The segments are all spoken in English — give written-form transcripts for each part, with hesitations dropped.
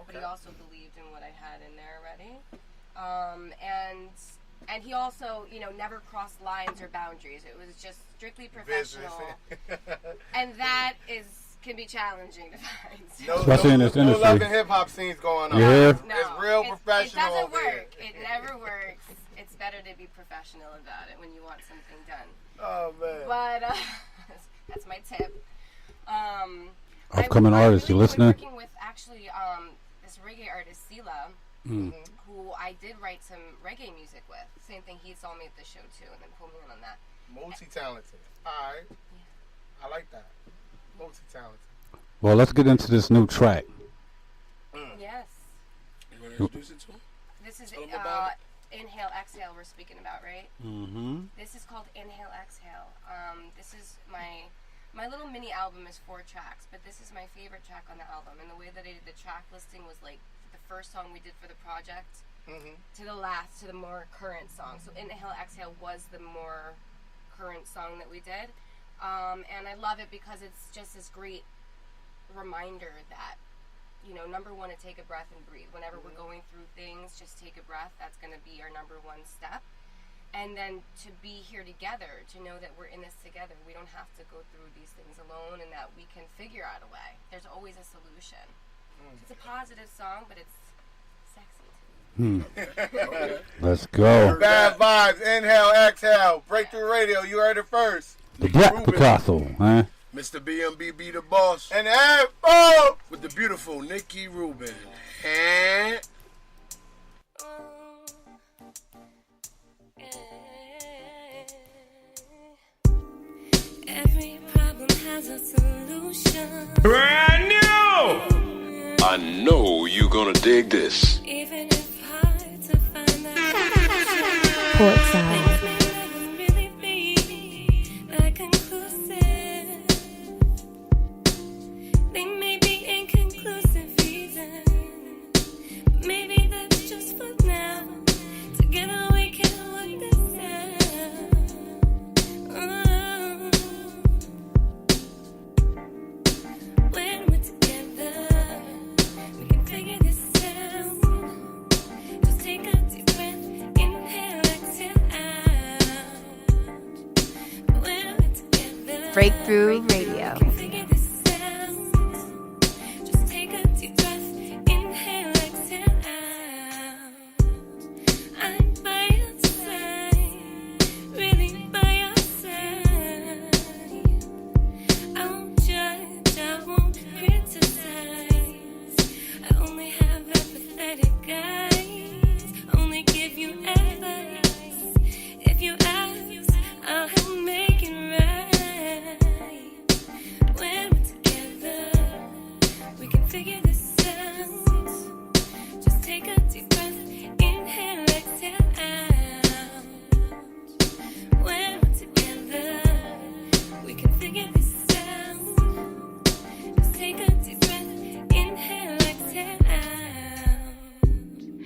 but he also believed in what I had in there already. And he also, never crossed lines or boundaries. It was just strictly professional. And that can be challenging to find. Especially in this industry. No love and hip-hop scenes going on. Yeah. No, it's real professional. It doesn't work. It never works. It's better to be professional about it when you want something done. Oh, man. But that's my tip. Upcoming artists, you listening? I'm working with, actually, this reggae artist, Sela, who I did write some reggae music with. Same thing, he saw me at the show, too, and then pulled me in on that. Multi-talented. All right. Yeah. I like that. Multi-talented. Well, let's get into this new track. Yes. You want to introduce it to him? This is Inhale, Exhale we're speaking about, right? Mm-hmm. This is called Inhale, Exhale. This is my little mini album is 4 tracks, but this is my favorite track on the album. And the way that I did the track listing was like the first song we did for the project to the more current song. So Inhale, Exhale was the more current song that we did. And I love it because it's just this great reminder that, number one, to take a breath and breathe. Whenever we're going through things, just take a breath. That's going to be our number one step. And then to be here together, to know that we're in this together. We don't have to go through these things alone, and that we can figure out a way. There's always a solution. It's a positive song, but it's sexy too. Let's go. Bad vibes. Inhale, exhale. Breakthrough Radio. You heard it first. The Black Picasso, huh? Mr. BMBB the boss. And F-O! With the beautiful Nikki Rubin. And every problem has a solution. Brand new! I know you're gonna dig this. Even if hard to find that Portside. They may be inconclusive reasons. Maybe that's just for now. Together we can work this out. When we're together, we can figure this out. Just take a deep breath, inhale, exhale out. When we're together, Breakthrough Radio. we can figure this out. Just take a deep breath, inhale, exhale out. I'm by your side, really by your side. I won't judge, I won't criticize. I only have empathetic eyes, only give you advice. If you ask, I'll help make it right. When we're together, we can figure this out. Just take a deep breath, inhale, exhale out. When we're together, we can figure this out. Just take a deep breath, inhale, exhale out.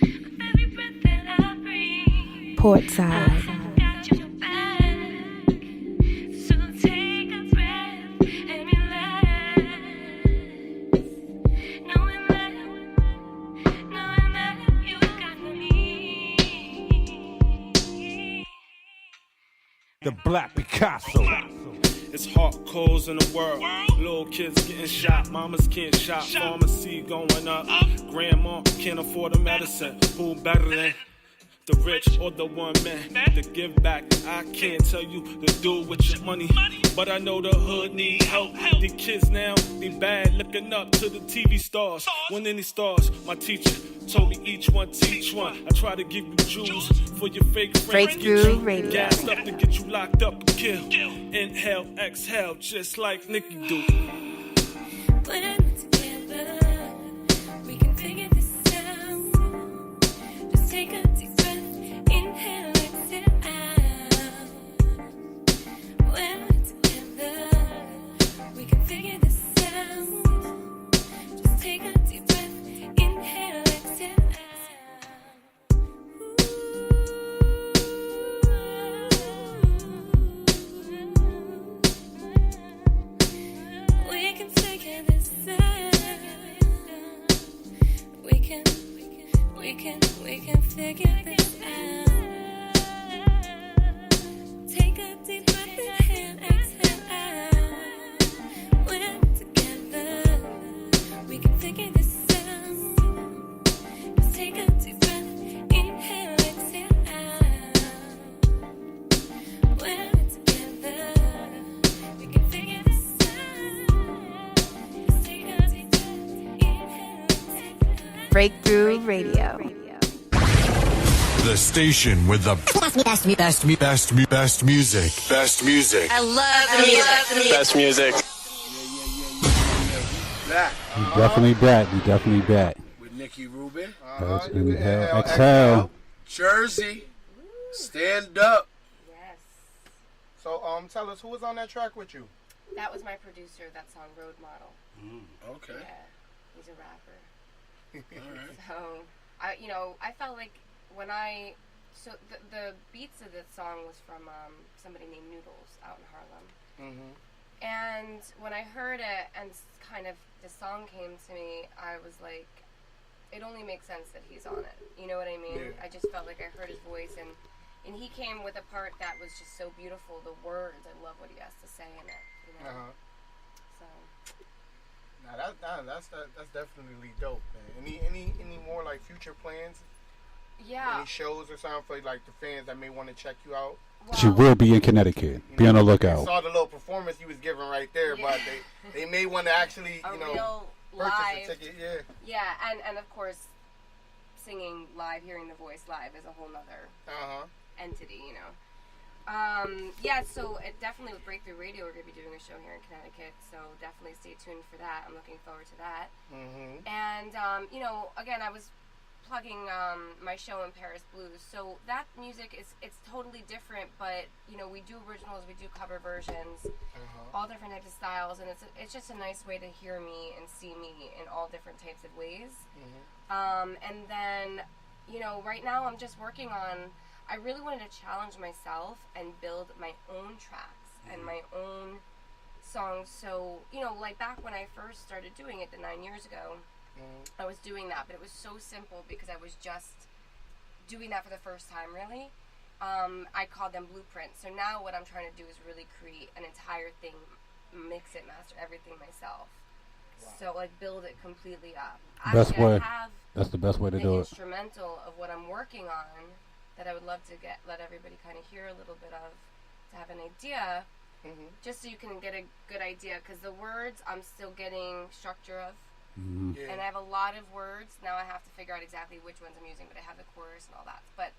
With every breath that I breathe, Portside. got your back. So take a breath and relax. Knowing that you got me. The Black Picasso. It's hot coals in the world. Little kids getting shot, mamas can't shop, pharmacy going up. Grandma can't afford a medicine. Who better than the rich or the one man to give back? I can't tell you to do with your money, but I know the hood need help. The kids now, they bad looking up to the TV stars. When any stars, my teacher told me each one teach one. I try to give you jewels for your fake friends. Breakthrough Get you Radio. gassed up to get you locked up and killed. Inhale, exhale, just like Nikki do. When we're together, we can figure this out. Just take a deep breath, inhale, exhale out. When we're together, we can figure this out. Just take a deep breath, inhale, exhale out. We can figure this out. can figure this out. Take a deep breath, inhale, exhale out. We're together, we can figure this out. Just take a deep breath, inhale, exhale out. We're together, we can figure this out. Just take a deep breath, inhale, exhale out. Breakthrough Radio. The station with the best music. Best music. I love the music. Best music. Back We definitely back. We definitely back. with Nicky Rubin. That's You can inhale, exhale. Jersey. Stand up. Yes. So, tell us who was on that track with you. That was my producer that's on Road Model. Okay. Yeah. He's a rapper. All right. So, I felt like when the beats of this song was from somebody named Noodles out in Harlem. Mm-hmm. And when I heard it and kind of the song came to me, I was like, it only makes sense that he's on it. You know what I mean? Yeah. I just felt like I heard his voice, and he came with a part that was just so beautiful. The words, I love what he has to say in it. You know? So. Now that's definitely dope, man. Any more like future plans? Yeah. Any shows or something for like the fans that may want to check you out? She will be in Connecticut. Be on the I lookout. saw the little performance you was giving right there, Yeah. but they may want to actually A real live purchase a ticket. Yeah. Yeah, and of course, singing live, hearing the voice live is a whole nother entity, you know. Yeah, so it definitely with Breakthrough Radio, we're going to be doing a show here in Connecticut, so definitely stay tuned for that. I'm looking forward to that. Mm-hmm. And, again, I was plugging my show in Paris Blues, so that music it's totally different, but, we do originals, we do cover versions, all different types of styles, and it's just a nice way to hear me and see me in all different types of ways. And then, right now I'm just working on, I really wanted to challenge myself and build my own tracks and my own songs. So, like back when I first started doing it 9 years ago, I was doing that, but it was so simple because I was just doing that for the first time, really. I called them blueprints. So now what I'm trying to do is really create an entire thing, mix it, master everything myself. Wow. So, build it completely up. Best way. I have That's the best way to do it. instrumental of what I'm working on that I would love to let everybody kind of hear a little bit of, to have an idea, just so you can get a good idea, because the words I'm still getting structure of, and I have a lot of words. Now I have to figure out exactly which ones I'm using, but I have the chorus and all that, but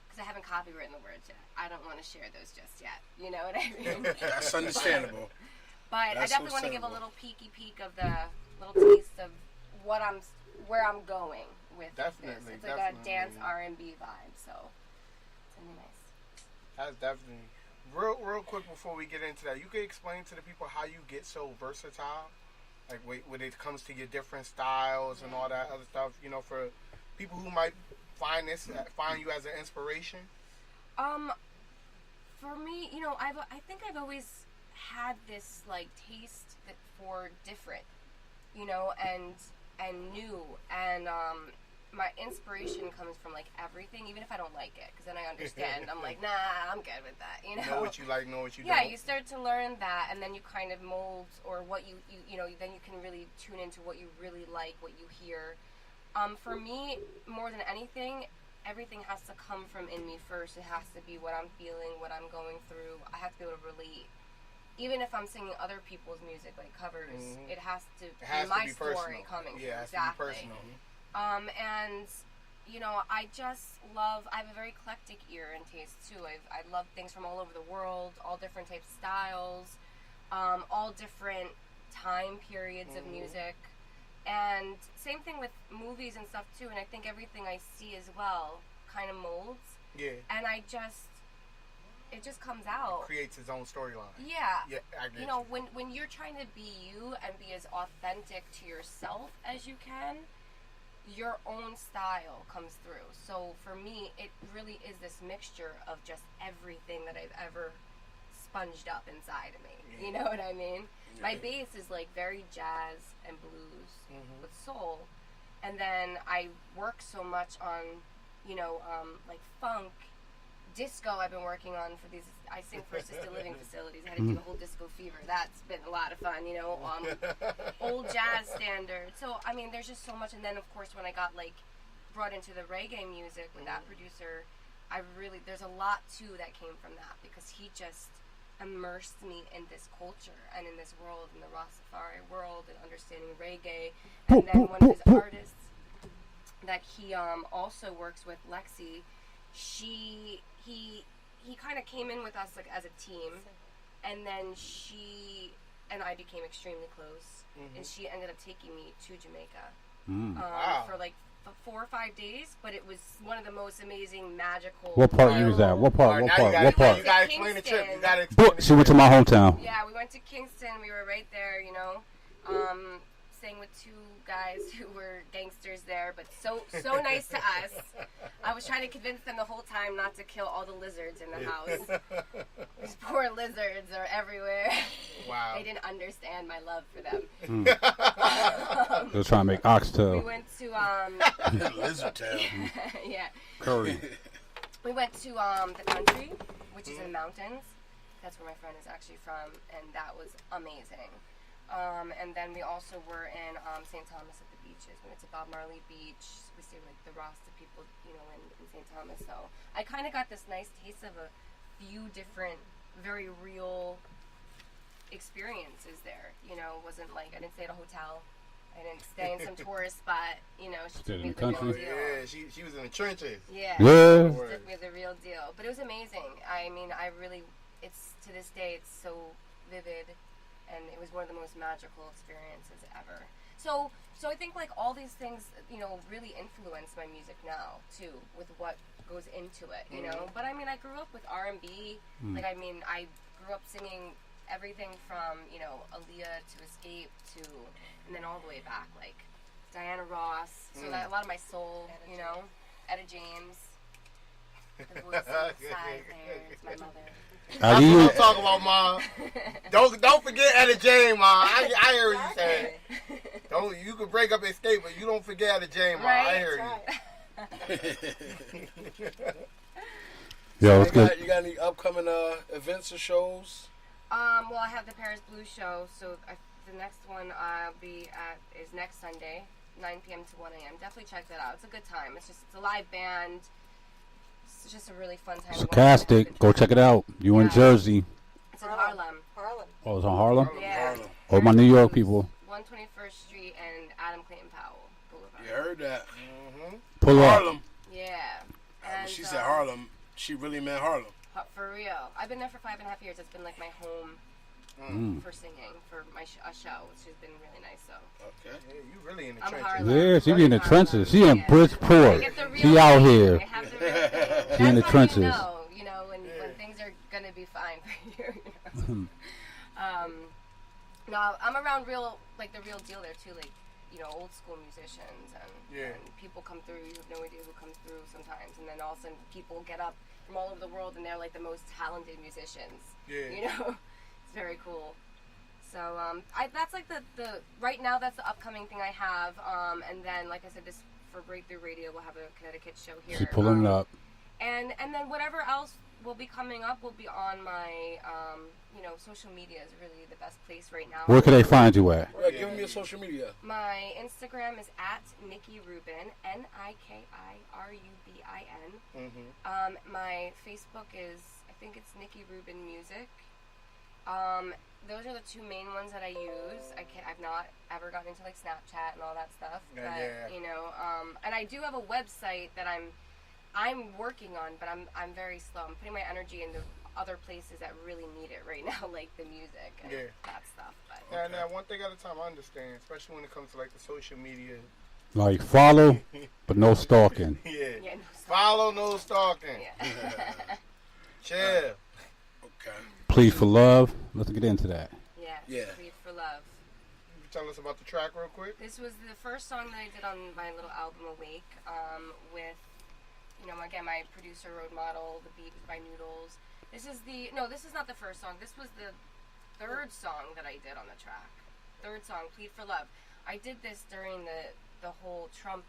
because I haven't copywritten the words yet, I don't want to share those just yet, you know what I mean? That's understandable. But That's I definitely want to give a understandable. little peek of the little taste of where I'm going with Definitely, this. It's like a definitely. dance R&B vibe, so it's gonna be nice. That's definitely real quick before we get into that. You can explain to the people how you get so versatile, like when it comes to your different styles and all that other stuff. For people who might find you as an inspiration. For me, I think I've always had this taste for different, and new, and my inspiration comes from everything, even if I don't like it, because then I understand. I'm like, nah, I'm good with that. Know what you like, know what you yeah, don't. you start to learn that, and then you kind of mold, or what you then you can really tune into what you really like, what you hear. For me, more than anything, everything has to come from in me first. It has to be what I'm feeling, what I'm going through. I have to be able to relate. Even if I'm singing other people's music, like covers, it has to be my story coming through. Yeah, it has exactly. to be personal. And I just love. I have a very eclectic ear and taste too. I love things from all over the world, all different types of styles, all different time periods of music, and same thing with movies and stuff too. And I think everything I see as well kind of molds. Yeah. And it just comes out. It creates its own storyline. Yeah. Yeah, I agree. When you're trying to be you and be as authentic to yourself as you can, your own style comes through. So for me, it really is this mixture of just everything that I've ever sponged up inside of me. Yeah. You know what I mean? My bass is very jazz and blues with soul. And then I work so much on, you know, like funk, disco. I've been working on for these. I sing for assisted living facilities. I had to do a whole disco fever. That's been a lot of fun, you know. Old jazz standards. So I mean, there's just so much. And then of course, when I got like brought into the reggae music with that producer, there's a lot too that came from that, because he just immersed me in this culture and in this world, in the Rastafari world, and understanding reggae. And then one of his artists that he also works with, Lexi, he kind of came in with us like as a team, and then she and I became extremely close, and she ended up taking me to Jamaica for like 4 or 5 days, but it was one of the most amazing, magical. What part you was at? What part? You What part? You gotta explain the trip. You gotta explain the She went to my hometown. Yeah, we went to Kingston. We were right there, you know. Staying with 2 guys who were gangsters there, but so nice to us. I was trying to convince them the whole time not to kill all the lizards in the house. These poor lizards are everywhere. Wow. They didn't understand my love for them. They were trying to make oxtail. We went to Lizard tail. yeah. Curry. We went to the country, which is in the mountains. That's where my friend is actually from, and that was amazing. And then we also were in St. Thomas at the beaches. We went to Bob Marley Beach. We stayed with the Rasta people, you know, in St. Thomas. So I kind of got this nice taste of a few different, very real experiences there. You know, it wasn't like I didn't stay at a hotel. I didn't stay in some tourist spot. You know, she took me the real deal. Yeah, she was in the trenches. Yeah. Yeah. She took me the real deal. But it was amazing. I mean, it's to this day, it's so vivid. And it was one of the most magical experiences ever. So I think like all these things, you know, really influence my music now too, with what goes into it, you know. But I mean, I grew up with R&B. Like, I mean, I grew up singing everything from, you know, Aaliyah to Escape to, and then all the way back, like Diana Ross. So that a lot of my soul, you know, Etta James. The voice on the side there is my mother. How That's do what you? I'm talking about, Mom. Don't forget Etta Jane, Mom. I hear what you saying. You can break up Escape, but you don't forget Etta Jane, Mom. Right? I hear you. Yo, it's good. You got any upcoming events or shows? Well, I have the Paris Blues show, so the next one I'll be at is next Sunday, 9 p.m. to 1 a.m. Definitely check that out. It's a good time. It's a live band. It's just a really fun time. Sarcastic. Go check it out. You in Jersey? It's in Harlem. Oh, it's on Harlem. Yeah. Oh, my New York people. 121st Street and Adam Clayton Powell Boulevard. You heard that? Pull up. Harlem. Yeah. And, She said Harlem. She really meant Harlem. For real. I've been there for 5.5 years. It's been like my home for singing, for my a show, which has been really nice. So. Okay. Yeah, you really in the I'm trenches. Harlem. Yeah, she be in the Harlem. trenches. She in Yeah. Bridgeport. Get the real She out thing. here. I have the real thing. She in the That's how trenches. you know, when things are gonna be fine for you. You know? No, I'm around the real deal there too, like, you know, old school musicians and people come through. You have no idea who comes through sometimes, and then all of a sudden people get up from all over the world and they're like the most talented musicians. Yeah. You know, it's very cool. So that's like the right now that's the upcoming thing I have. And then like I said, this for Breakthrough Radio, we'll have a Connecticut show here. She's pulling it up. And then whatever else will be coming up will be on my social media is really the best place right now. Where can they find you at? Right, give me your social media. My Instagram is at Nikki Rubin, NIKIRUBIN. My Facebook is, I think it's Nikki Rubin Music. Those are the 2 main ones that I use. I've not ever gotten into like Snapchat and all that stuff. But, you know, and I do have a website that I'm working on, but I'm very slow. I'm putting my energy into other places that really need it right now, like the music and that stuff. But Now, one thing at a time, I understand, especially when it comes to like the social media. Like follow, but no stalking. Yeah. no Follow, no stalking. Yeah. Chill. Okay. Plead for love. Let's get into that. Yeah. Plead for love. You tell us about the track real quick. This was the first song that I did on my little album Awake, with, you know, again, my producer Road Model. The beat was by Noodles. This is not the first song. This was the 3rd song that I did on the track. 3rd song, Plead for Love. I did this during the the whole Trump